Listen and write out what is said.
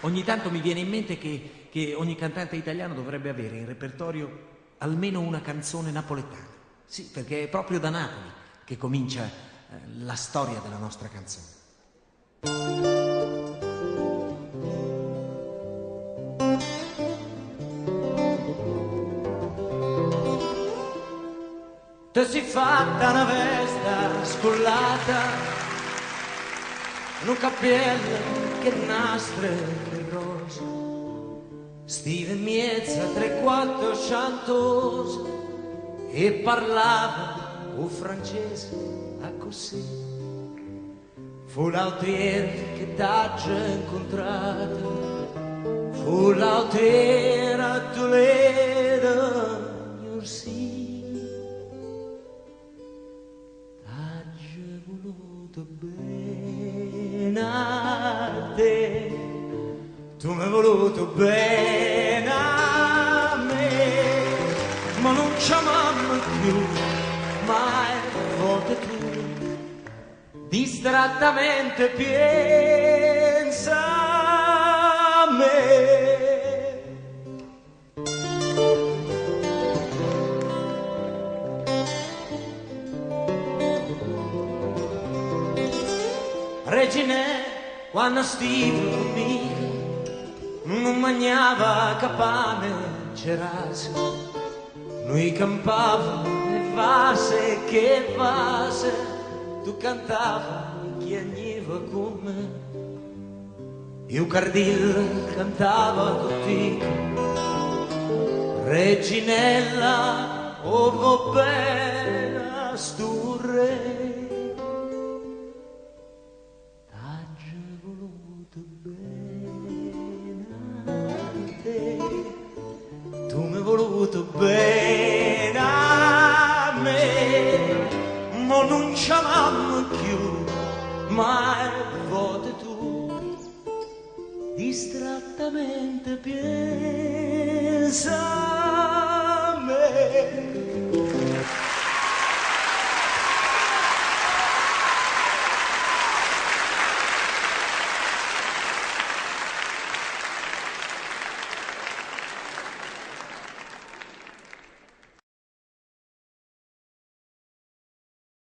Ogni tanto mi viene in mente che ogni cantante italiano dovrebbe avere in repertorio almeno una canzone napoletana. Sì, perché è proprio da Napoli che comincia la storia della nostra canzone. Te si fatta una vesta scollata, un cappello che nastre che rosa, stive in mezzo a 3-4 chantosi e parlava o francese a così. Fu l'autriere che t'ha incontrato, fu l'autriere a Toledo, Nursi. Bene a te, tu mi hai voluto bene a me, ma non ci amiamo più, mai volte tu distrattamente pensa a me. Regine, quando stivo con me, non mangiava capane, c'erase, noi campavamo e vase che vase, tu cantavi chi agniva con me, io cardil cantava con te, Reginella, oh bella sturre. Tu mi hai voluto bene a me, ma non ci amiamo più, mai volte tu distrattamente pensa